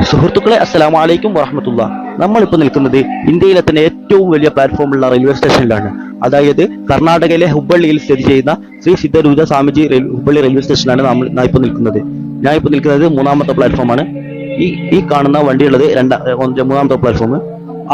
സുഹൃത്തുക്കളെ, അസ്സലാമു അലൈക്കും വറഹ്മത്തുള്ളാ. നമ്മളിപ്പോൾ നിൽക്കുന്നത് ഇന്ത്യയിലെ തന്നെ ഏറ്റവും വലിയ പ്ലാറ്റ്ഫോമുള്ള റെയിൽവേ സ്റ്റേഷനിലാണ്. അതായത് കർണാടകയിലെ ഹുബ്ബള്ളിയിൽ സ്ഥിതി ചെയ്യുന്ന ശ്രീ സിദ്ധരൂപ സ്വാമിജി ഹുബ്ബള്ളി റെയിൽവേ സ്റ്റേഷനിലാണ് ഞാൻ ഇപ്പോൾ നിൽക്കുന്നത്. മൂന്നാമത്തെ പ്ലാറ്റ്ഫോമാണ്. ഈ കാണുന്ന വണ്ടിയുള്ളത് മൂന്നാമത്തെ പ്ലാറ്റ്ഫോം.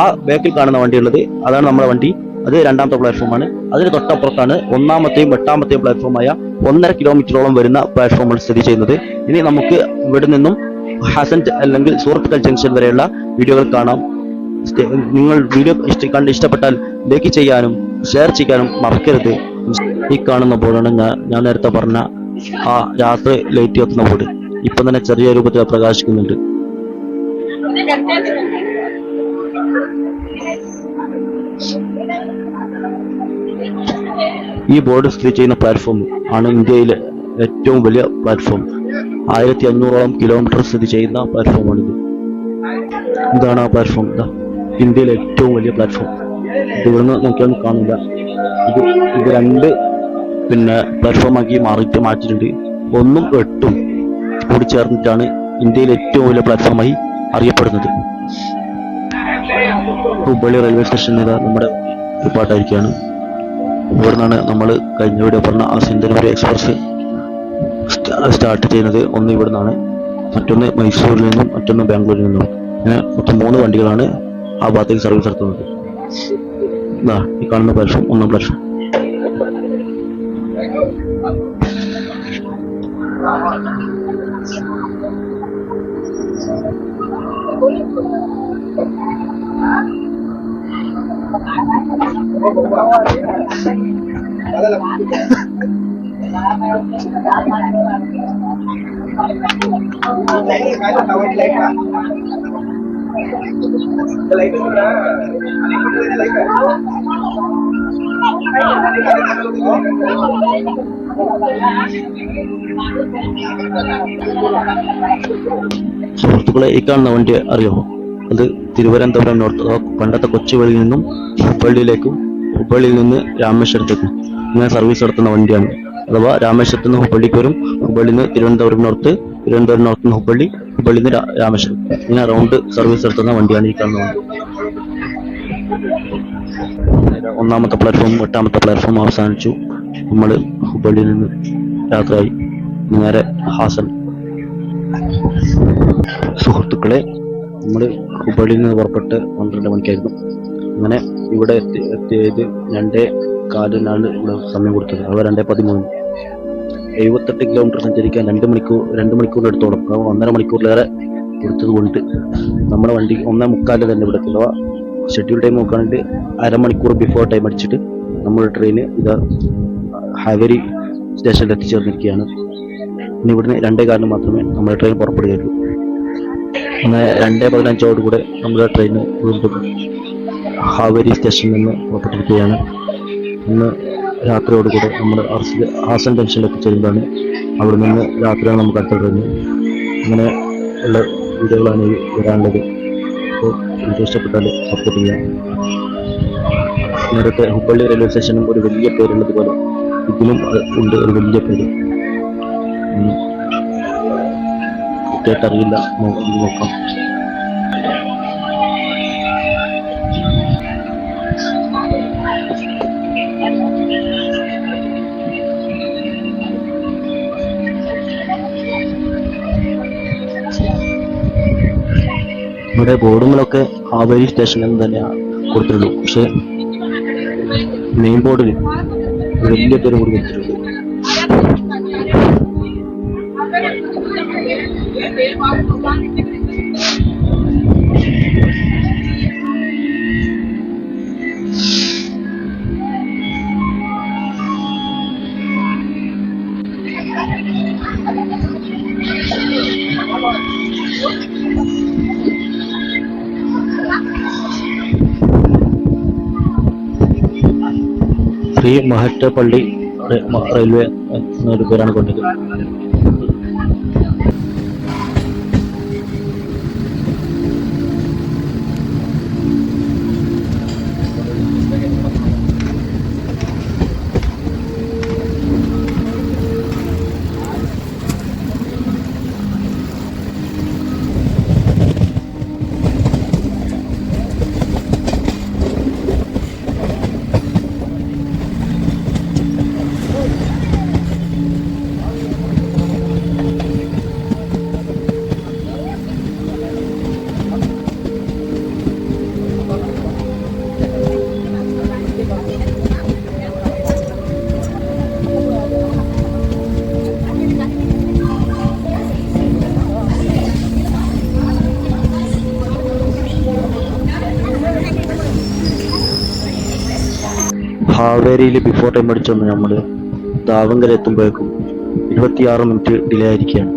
ആ ബാക്കിൽ കാണുന്ന വണ്ടിയുള്ളത് അതാണ് നമ്മുടെ വണ്ടി. അത് രണ്ടാമത്തെ പ്ലാറ്റ്ഫോമാണ്. അതിന് തൊട്ടപ്പുറത്താണ് ഒന്നാമത്തെയും എട്ടാമത്തെയും പ്ലാറ്റ്ഫോമായ 1.5 കിലോമീറ്ററോളം വരുന്ന പ്ലാറ്റ്ഫോമുകൾ സ്ഥിതി ചെയ്യുന്നത്. ഇനി നമുക്ക് ഇവിടെ നിന്നും ഹസൻ അല്ലെങ്കിൽ സൂറത്തുക്കൽ ജംഗ്ഷൻ വരെയുള്ള വീഡിയോകൾ കാണാം. നിങ്ങൾ വീഡിയോ ഇഷ്ടപ്പെട്ടാൽ ലൈക്ക് ചെയ്യാനും ഷെയർ ചെയ്യാനും മറക്കരുത്. ഈ കാണുന്ന ബോർഡാണ് ഞാൻ നേരത്തെ പറഞ്ഞ ആ രാത്രി ലൈറ്റ് കത്തുന്ന ബോർഡ്. ഇപ്പം തന്നെ ചെറിയ രൂപത്തിൽ പ്രകാശിക്കുന്നുണ്ട്. ഈ ബോർഡ് സ്ഥിതി ചെയ്യുന്ന പ്ലാറ്റ്ഫോം ആണ് ഇന്ത്യയിലെ ഏറ്റവും വലിയ പ്ലാറ്റ്ഫോം. 1500ഓളം കിലോമീറ്റർ സ്ഥിതി ചെയ്യുന്ന പ്ലാറ്റ്ഫോമാണിത്. ഇതാണ് ആ പ്ലാറ്റ്ഫോം. ഇന്ത്യയിലെ ഏറ്റവും വലിയ പ്ലാറ്റ്ഫോം. ഇവിടുന്ന് നോക്കിയാൽ കാണില്ല. ഇത് രണ്ട് പ്ലാറ്റ്ഫോമാക്കി മാറ്റിയിട്ടുണ്ട്. 1ഉം 8ഉം കൂടി ചേർന്നിട്ടാണ് ഇന്ത്യയിലെ ഏറ്റവും വലിയ പ്ലാറ്റ്ഫോമായി അറിയപ്പെടുന്നത്. ഹുബ്ബള്ളി റെയിൽവേ സ്റ്റേഷനിൽ നമ്മുടെ പാട്ടായിരിക്കുകയാണ്. ഇവിടെ നിന്നാണ് നമ്മൾ കഴിഞ്ഞ വീഡിയോ പറഞ്ഞ ആ സിന്ധനൂർ എക്സ്പ്രസ് സ്റ്റാർട്ട് ചെയ്യുന്നത്. ഒന്ന് ഇവിടെ നിന്നാണ്, മറ്റൊന്ന് മൈസൂരിൽ നിന്നും, മറ്റൊന്ന് ബാംഗ്ലൂരിൽ നിന്നും. അങ്ങനെ മൊത്തം 3 വണ്ടികളാണ് ആ ഭാഗത്തേക്ക് സർവീസ് നടത്തുന്നത്. ഈ കാണുന്ന പ്ലാറ്റ്ഫോം 1ാം പ്ലാറ്റ്ഫോം. സുഹൃത്തുക്കളെ, ഈ കാണുന്ന വണ്ടി അറിയോ? അത് തിരുവനന്തപുരം നോർത്ത്, പണ്ടത്തെ കൊച്ചുവേളിയിൽ നിന്നും ഹുബ്ബള്ളിയിലേക്കും ഹുബ്ബള്ളിയിൽ നിന്ന് രാമേശ്വരത്തേക്കും ഇങ്ങനെ സർവീസ് നടത്തുന്ന വണ്ടിയാണ്. അഥവാ രാമേശ്വരത്ത് നിന്ന് ഹുബ്ബള്ളിക്ക് വരും, ഹുബ്ബള്ളിയിൽ നിന്ന് തിരുവനന്തപുരം നോർത്ത്, തിരുവനന്തപുരം നോർത്ത് നിന്ന് ഹുബ്ബള്ളി, ഹുബ്ബള്ളിയിൽ നിന്ന് രാമേശ്വരം. ഇങ്ങനെ റൗണ്ട് സർവീസ് നടത്തുന്ന വണ്ടിയാണ് ഈ കാണുന്ന വണ്ടി. 1ാമത്തെ പ്ലാറ്റ്ഫോമും 8ാമത്തെ പ്ലാറ്റ്ഫോമും അവസാനിച്ചു. നമ്മൾ ഹുബ്ബള്ളിയിൽ നിന്ന് യാത്രയായി നേരെ ഹാസൻ. സുഹൃത്തുക്കളെ, നമ്മൾ ഹുബ്ബള്ളിയിൽ നിന്ന് പുറപ്പെട്ട് 12 മണിക്കായിരുന്നു. അങ്ങനെ ഇവിടെ എത്തിയത് 2:15 ഇവിടെ സമയം കൊടുത്തത്. അവ 2:13. 78 കിലോമീറ്റർ സഞ്ചരിക്കാൻ 2 മണിക്കൂറിനടുത്തോളം, 1.5 മണിക്കൂറിലേറെ കൊടുത്തത് കൊണ്ട് നമ്മുടെ വണ്ടി 1:45 തന്നെ ഇവിടെ എത്തുക. ഷെഡ്യൂൾ ടൈം നോക്കുകയാണെങ്കിൽ അരമണിക്കൂർ ബിഫോർ ടൈം അടിച്ചിട്ട് നമ്മുടെ ട്രെയിന് ഹാവേരി സ്റ്റേഷനിൽ എത്തിച്ചേർന്നിരിക്കുകയാണ്. ഇനി ഇവിടുന്ന് 2:15 മാത്രമേ നമ്മുടെ ട്രെയിൻ പുറപ്പെടുകയുള്ളൂ. 2:15 നമ്മുടെ ട്രെയിൻ വീണ്ടും ഹാവേരി സ്റ്റേഷനിൽ നിന്ന് പുറപ്പെട്ടിരിക്കുകയാണ്. ഇന്ന് രാത്രിയോടുകൂടെ നമ്മൾ ഹാസൻ ജംഗ്ഷനിൽ എത്തിച്ചേരുന്നതാണ്. അവിടെ നിന്ന് രാത്രിയാണ് നമുക്ക് അടുത്ത ട്രെയിൻ. ഇങ്ങനെ ഉള്ള വീഡിയോകളാണ് വരാനുള്ളത്. അപ്പോൾ എനിക്ക് ഇഷ്ടപ്പെട്ടാൽ സപ്പോർട്ട് ചെയ്യാം. നേരത്തെ ഹുബ്ബള്ളി റെയിൽവേ സ്റ്റേഷനും ഒരു വലിയ പേരുള്ളത് പോലെ ഇതിനും ഉണ്ട് ഒരു വലിയ പേര്. കേട്ടറിയില്ല, നോക്കാം. ഇവിടെ ബോർഡുകളൊക്കെ ഹാവേരി സ്റ്റേഷൻ എന്ന് തന്നെയാണ് കൊടുത്തിട്ടുള്ളൂ. പക്ഷെ മെയിൻ ബോർഡിൽ വലിയ പേരും കൂടി കൊടുത്തിട്ടുണ്ട്. ശ്രീ മഹറ്റപ്പള്ളി റെയിൽവേ എന്നൊരു പേരാണ് കൊണ്ടത്. ഹാവേരിയിൽ ബിഫോർ ടൈം അടിച്ചൊന്ന് നമ്മൾ ദാവങ്കര എത്തുമ്പോഴേക്കും 26 മിനിറ്റ് ഡിലേ ആയിരിക്കുകയാണ്.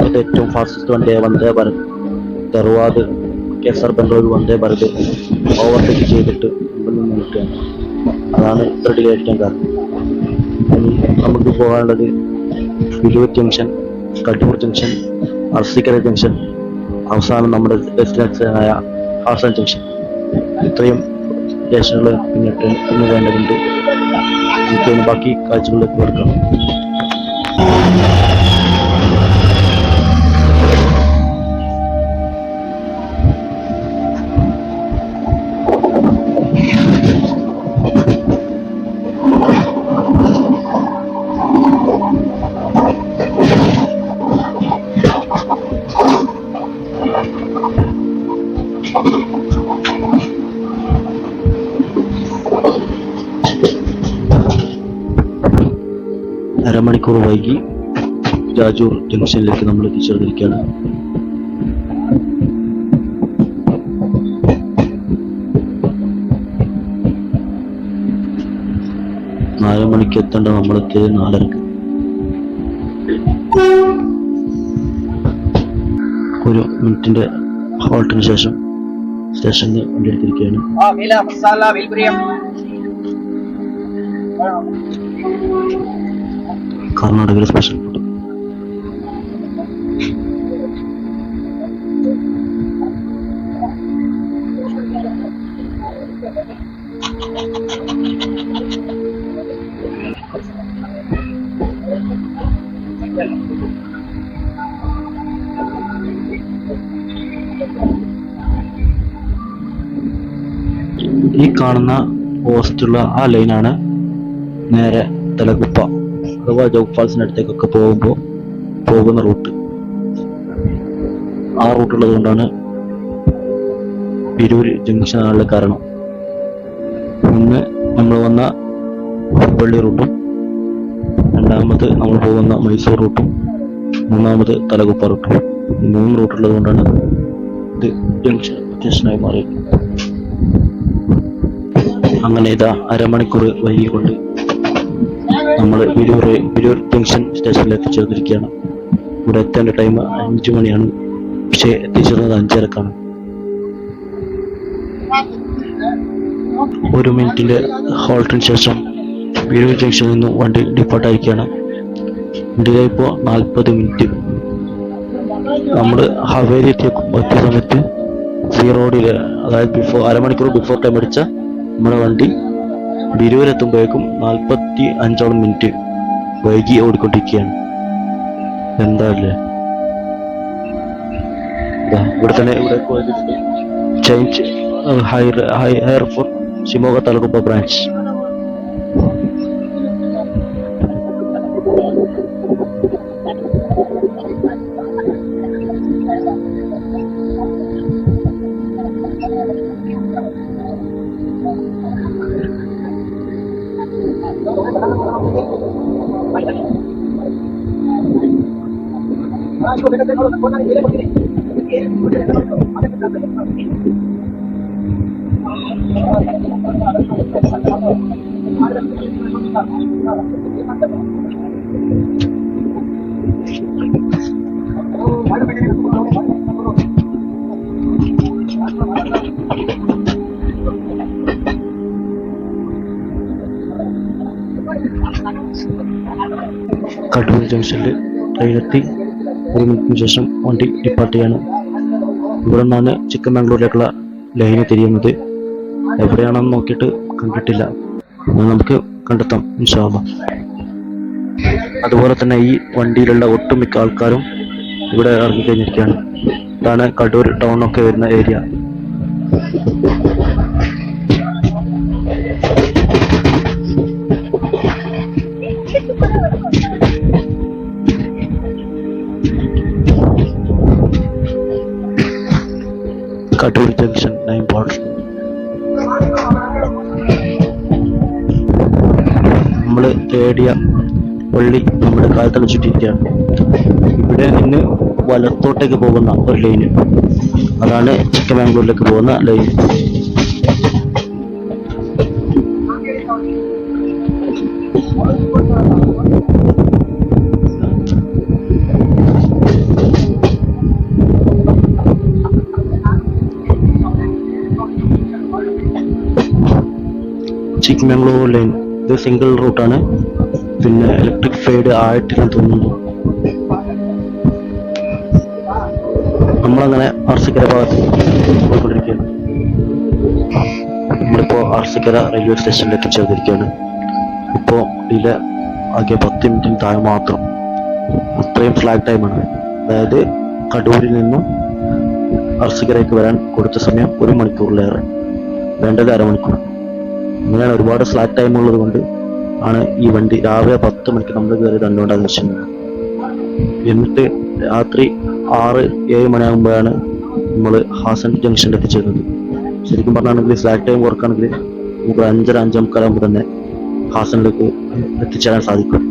അത് ഏറ്റവും ഫാസ്റ്റസ്റ്റ് വന്ദേ ഭാരത് ധർവാദ് കേസർ ബംഗളൂരു വന്ദേ ഭാരത് ഓവർടേക്ക് ചെയ്തിട്ട് 9 മിനിറ്റാണ്. അതാണ് ഇത്ര ഡിലേ ആയിരിക്കാൻ കാരണം. ഇനി നമുക്ക് പോകാനുള്ളത് വിലൂർ ജംഗ്ഷൻ, കട്ടൂർ ജംഗ്ഷൻ, അർസിക്കര ജംഗ്ഷൻ, അവസാനം നമ്മുടെ ഡെസ്റ്റിനേഷനായ ഹാസൻ ജംഗ്ഷൻ. ഇത്രയും സ്റ്റേഷനുകൾ പിന്നിട്ട് ഇന്ന് വേണ്ടതുണ്ട്. നമുക്ക് ബാക്കി കാഴ്ചകളിലേക്ക് കൊടുക്കാം. അരമണിക്കൂർ വൈകി ജാജൂർ ജംഗ്ഷനിലേക്ക് നമ്മൾ എത്തിച്ചേർന്നിരിക്കുകയാണ്. നാല് മണിക്ക് എത്തേണ്ട നമ്മളെത്തിയത് 4:30. ഒരു മിനിറ്റിന്റെ ഹോൾട്ടിന് ശേഷം സ്റ്റേഷനിൽ വണ്ടി എടുത്തിരിക്കുകയാണ്. കർണാടകയിലെ സ്പെഷ്യൽ ഫുഡ്. ഈ കാണുന്ന പോസ്റ്റുള്ള ആ ലൈനാണ് നേരെ തലകുപ്പ അഥവാ ജോഗ് ഫാൾസിന് അടുത്തേക്കൊക്കെ പോകുന്ന റൂട്ട്. ആ റൂട്ടുള്ളത് കൊണ്ടാണ് വിരൂർ ജംഗ്ഷൻ ആണുള്ള കാരണം. ഒന്ന് നമ്മൾ വന്ന ഹുബ്ബള്ളി റൂട്ടും, രണ്ടാമത് നമ്മൾ പോകുന്ന മൈസൂർ റൂട്ടും, മൂന്നാമത് തലകുപ്പ റൂട്ടും. 3 റൂട്ടുള്ളത് കൊണ്ടാണ് ഇത് ജംഗ്ഷൻ സ്റ്റേഷനായി മാറിയത്. അങ്ങനെ ഇതാ അരമണിക്കൂർ വൈകിക്കൊണ്ട് നമ്മൾ വിരൂർ ജംഗ്ഷൻ സ്റ്റേഷനിൽ എത്തിച്ചേർന്നിരിക്കുകയാണ്. ഇവിടെ എത്തേണ്ട ടൈം 5 മണിയാണ്, പക്ഷേ എത്തിച്ചേർന്നത് 5:30ക്കാണ്. 1 മിനിറ്റിന്റെ ഹോൾട്ടിന് ശേഷം വിരൂർ ജംഗ്ഷനിൽ നിന്ന് വണ്ടി ഡിപ്പാർട്ടായിരിക്കുകയാണ്. വണ്ടിയിലെ ഇപ്പോൾ 40 മിനിറ്റ്. നമ്മൾ ഹവേരി എത്തിയ സമയത്ത് സീറോഡിൽ, അതായത് അരമണിക്കൂർ ബിഫോർ ടൈം അടിച്ച നമ്മുടെ വണ്ടി വിരൂരെത്തുമ്പോഴേക്കും 45 മിനിറ്റ് വൈകി ഓടിക്കൊണ്ടിരിക്കുകയാണ്. എന്താ അല്ലേ, ഇവിടെ തന്നെ change here for Shimoga Talaguppa branch. Kattur ജംഗ്ഷനിൽ ട്രെയിനെത്തി 1 മിനിറ്റിന് ശേഷം വണ്ടി ഡിപ്പാർട്ട് ചെയ്യാണ്. ഇവിടെ നിന്നാണ് ചിക്കമംഗ്ലൂരിലേക്കുള്ള ലൈന് തിരിയുന്നത്. എവിടെയാണെന്ന് നോക്കിയിട്ട് കണ്ടിട്ടില്ല, നമുക്ക് കണ്ടെത്താം ഇൻഷാ അല്ലാഹ്. അതുപോലെ തന്നെ ഈ വണ്ടിയിലുള്ള ഒട്ടുമിക്ക ആൾക്കാരും ഇവിടെ ഇറങ്ങിക്കഴിഞ്ഞിരിക്കുകയാണ്. ഇതാണ് കടൂർ ടൗൺ ഒക്കെ വരുന്ന ഏരിയ. Kadur junction 9 border. നമ്മൾ തേടിയ പള്ളി നമ്മുടെ കാലത്തല ചുറ്റിയിരിക്കുകയാണ്. ഇവിടെ നിന്ന് വലത്തോട്ടേക്ക് പോകുന്ന ഒരു ലൈന്, അതാണ് ചിക്കമംഗ്ലൂരിലേക്ക് പോകുന്ന ലൈൻ. ചിക്മംഗ്ലൂർ ലൈൻ ഇത് സിംഗിൾ റൂട്ടാണ്. പിന്നെ ഇലക്ട്രിക് ഫൈഡ് ആയിട്ടില്ലെന്ന് തോന്നുന്നു. നമ്മളങ്ങനെ അർസിക്കര ഭാഗത്ത് പോയിക്കൊണ്ടിരിക്കുകയാണ്. നമ്മളിപ്പോൾ അർസിക്കര റെയിൽവേ സ്റ്റേഷനിൽ എത്തിച്ചേർന്നിരിക്കുകയാണ്. ഇപ്പോൾ ഡിലേ ആകെ 10 മിനിറ്റിന് താഴെ മാത്രം. അത്രയും ഫ്ലാഗ് ടൈമാണ്. അതായത് കടൂരിൽ നിന്നും അർസിക്കരയ്ക്ക് വരാൻ കൊടുത്ത സമയം 1 മണിക്കൂറിലേറെ, വേണ്ടത് അരമണിക്കൂർ. അങ്ങനെയാണ് ഒരുപാട് ഫ്ലാഗ് ടൈം ഉള്ളത് കൊണ്ട് ആണ് ഈ വണ്ടി രാവിലെ 10 മണിക്ക് നമ്മൾ കയറി കണ്ടുകൊണ്ടാന്ന് വെച്ചിട്ടുണ്ട്. എന്നിട്ട് രാത്രി 6-7 മണിയാകുമ്പോഴാണ് നമ്മൾ ഹാസൻ ജംഗ്ഷനിൽ എത്തിച്ചേരുന്നത്. ശരിക്കും പറഞ്ഞാണെങ്കിൽ ഫ്ലാഗ് ടൈം കുറക്കാണെങ്കിൽ നമുക്ക് 5:30-5:45 തന്നെ ഹാസനിലേക്ക് എത്തിച്ചേരാൻ സാധിക്കും.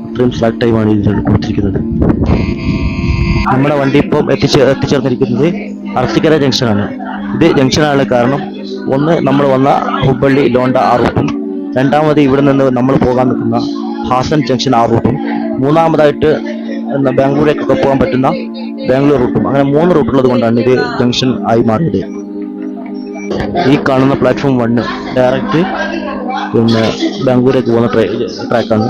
അത്രയും ഫ്ലാഗ് ടൈമാണ് ഇതിൽ കൊടുത്തിരിക്കുന്നത്. നമ്മുടെ വണ്ടി ഇപ്പം എത്തിച്ചേർന്നിരിക്കുന്നത് അർസിക്കര ജംഗ്ഷനാണ്. ഇത് ജംഗ്ഷനാണ് കാരണം ഒന്ന്, നമ്മൾ വന്ന ഹുബ്ബള്ളി ലോണ്ട ആ റൂട്ടും, രണ്ടാമത് ഇവിടെ നിന്ന് നമ്മൾ പോകാൻ നിൽക്കുന്ന ഹാസൻ ജംഗ്ഷൻ ആ റൂട്ടും, മൂന്നാമതായിട്ട് ബാംഗ്ലൂരേക്കൊക്കെ പോകാൻ പറ്റുന്ന ബാംഗ്ലൂർ റൂട്ടും. അങ്ങനെ 3 റൂട്ടുള്ളത് കൊണ്ടാണ് ഇത് ജംഗ്ഷൻ ആയി മാറിയത്. ഈ കാണുന്ന പ്ലാറ്റ്ഫോം 1 ഡയറക്റ്റ് പിന്നെ ബാംഗ്ലൂരേക്ക് പോകുന്ന ട്രാക്കാണ്.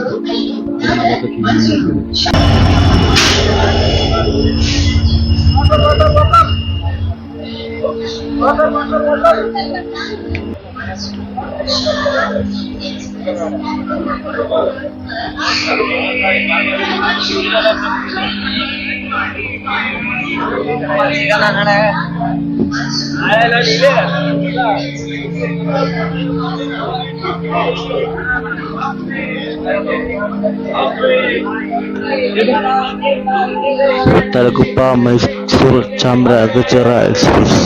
തലകുപ്പ മൈസൂർ ചാമരാജചിറ എക്സ്പ്രസ്.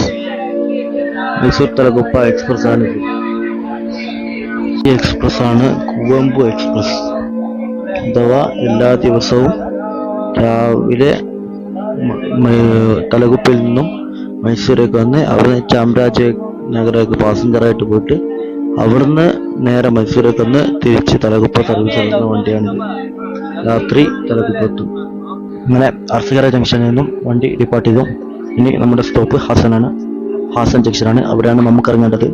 മൈസൂർ തലകുപ്പ എക്സ്പ്രസ് ആണ്. ഈ എക്സ്പ്രസ് ആണ് കുവമ്പു എക്സ്പ്രസ്. അഥവാ എല്ലാ ദിവസവും രാവിലെ തലകുപ്പിൽ നിന്നും മൈസൂരേക്ക് വന്ന് അവിടുന്ന് ചാമരാജനഗരേക്ക് പാസഞ്ചറായിട്ട് പോയിട്ട് അവിടുന്ന് നേരെ മൈസൂരേക്ക് വന്ന് തിരിച്ച് തലകുപ്പ സർവീസ് നടത്തുന്ന വണ്ടിയാണിത്. രാത്രി തലകുപ്പെത്തും. അങ്ങനെ അർസിക്കര ജംഗ്ഷനിൽ നിന്നും വണ്ടി ഡിപ്പാർട്ട് ചെയ്തു. ഇനി നമ്മുടെ സ്റ്റോപ്പ് ഹാസനാണ്. ഹാസൻ ജംഗ്ഷനാണ്. അവിടെയാണ് നമുക്ക് ഇറങ്ങേണ്ടത്.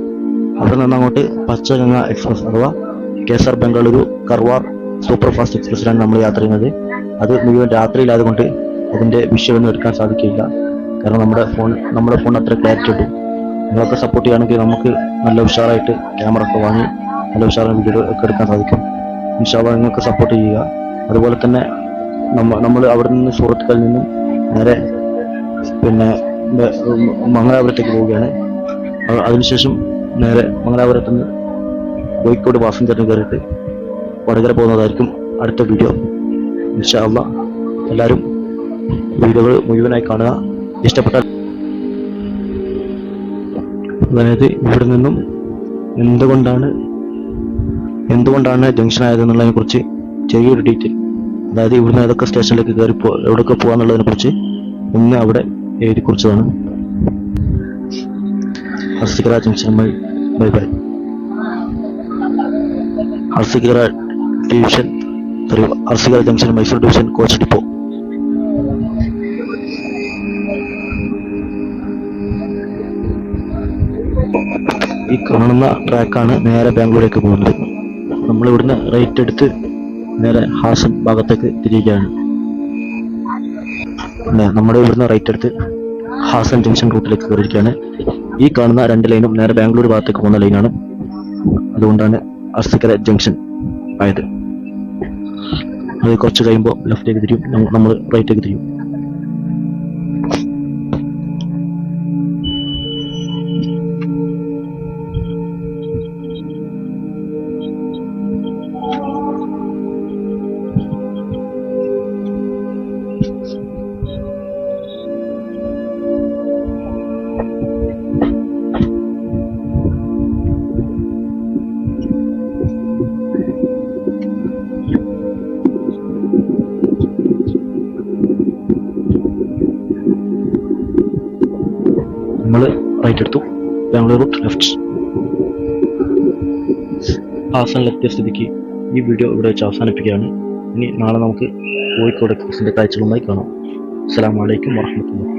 അവിടെ നിന്ന് അങ്ങോട്ട് പച്ചഗംഗ എക്സ്പ്രസ് അഥവാ കേസർ ബംഗളൂരു കർവാർ സൂപ്പർ ഫാസ്റ്റ് എക്സ്പ്രസ്സിലാണ് നമ്മൾ യാത്ര ചെയ്യുന്നത്. അത് മുഴുവൻ രാത്രിയിലായതുകൊണ്ട് അതിൻ്റെ വിഷയമൊന്നും എടുക്കാൻ സാധിക്കില്ല. കാരണം നമ്മുടെ ഫോൺ അത്ര ക്ലാരിറ്റി ഉണ്ട്. നിങ്ങളൊക്കെ സപ്പോർട്ട് ചെയ്യുകയാണെങ്കിൽ നമുക്ക് നല്ല ഉഷാറായിട്ട് ക്യാമറ ഒക്കെ വാങ്ങി നല്ല ഉഷാറായി വീഡിയോ ഒക്കെ എടുക്കാൻ സാധിക്കും. ഇൻഷാ അല്ലാഹ് നിങ്ങൾക്ക് സപ്പോർട്ട് ചെയ്യുക. അതുപോലെ തന്നെ നമ്മൾ അവിടെ നിന്ന് സുഹൃത്തുക്കളിൽ നിന്നും നേരെ പിന്നെ മംഗലാപുരത്തേക്ക് പോവുകയാണ്. അതിനുശേഷം നേരെ മംഗലാപുരത്ത് നിന്ന് കോഴിക്കോട് പാസഞ്ചറിന് കയറിയിട്ട് വടകര പോകുന്നതായിരിക്കും അടുത്ത വീഡിയോ. ഇൻഷാ അല്ലാഹ് എല്ലാവരും വീഡിയോകൾ മുഴുവനായി കാണുക. ഇഷ്ടപ്പെട്ടാൽ അതായത് ഇവിടെ നിന്നും എന്തുകൊണ്ടാണ് ജംഗ്ഷൻ ആയതെന്നുള്ളതിനെ കുറിച്ച് ചെറിയൊരു ഡീറ്റെയിൽ, അതായത് ഇവിടുന്ന് ഏതൊക്കെ സ്റ്റേഷനിലേക്ക് കയറി എവിടെയൊക്കെ പോകാന്നുള്ളതിനെ കുറിച്ച് ഒന്ന് അവിടെ എഴുതി കുറിച്ചതാണ്. Arsikere junction bye bye. Arsikere division Arsikere junction Mysore division coach depot. ഈ കാണുന്ന ട്രാക്കാണ് നേരെ ബാംഗ്ലൂരേക്ക് പോകുന്നത്. നമ്മൾ ഇവിടുന്ന് റൈറ്റ് എടുത്ത് നേരെ ഹാസൻ ഭാഗത്തേക്ക് തിരിയുകയാണ്. നമ്മുടെ ഇവിടുന്ന് റൈറ്റ് എടുത്ത് ഹാസൻ ജംഗ്ഷൻ റൂട്ടിലേക്ക് കയറിയിരിക്കുകയാണ്. ഈ കാണുന്ന 2 ലൈനും നേരെ ബാംഗ്ലൂർ ഭാഗത്തേക്ക് പോകുന്ന ലൈനാണ്. അതുകൊണ്ടാണ് അർസിക്കര ജംഗ്ഷൻ ആയത്. അത് കുറച്ച് കഴിയുമ്പോൾ ലെഫ്റ്റേക്ക് തിരിയും, നമ്മൾ റൈറ്റേക്ക് തിരിയും. നമ്മൾ റൈറ്റ് എടുത്തു, ബാംഗ്ലൂർ റൂട്ട് ലെഫ്റ്റ്. ഹാസനിലെത്തിയ സ്ഥിതിക്ക് ഈ വീഡിയോ ഇവിടെ വെച്ച് അവസാനിപ്പിക്കുകയാണ്. ഇനി നാളെ നമുക്ക് കോഴിക്കോട് എക്സ്പ്രസിൻ്റെ കാഴ്ചകളുമായി കാണാം. അസ്സലാമു അലൈക്കും വറഹ്മത്തുള്ളാഹി.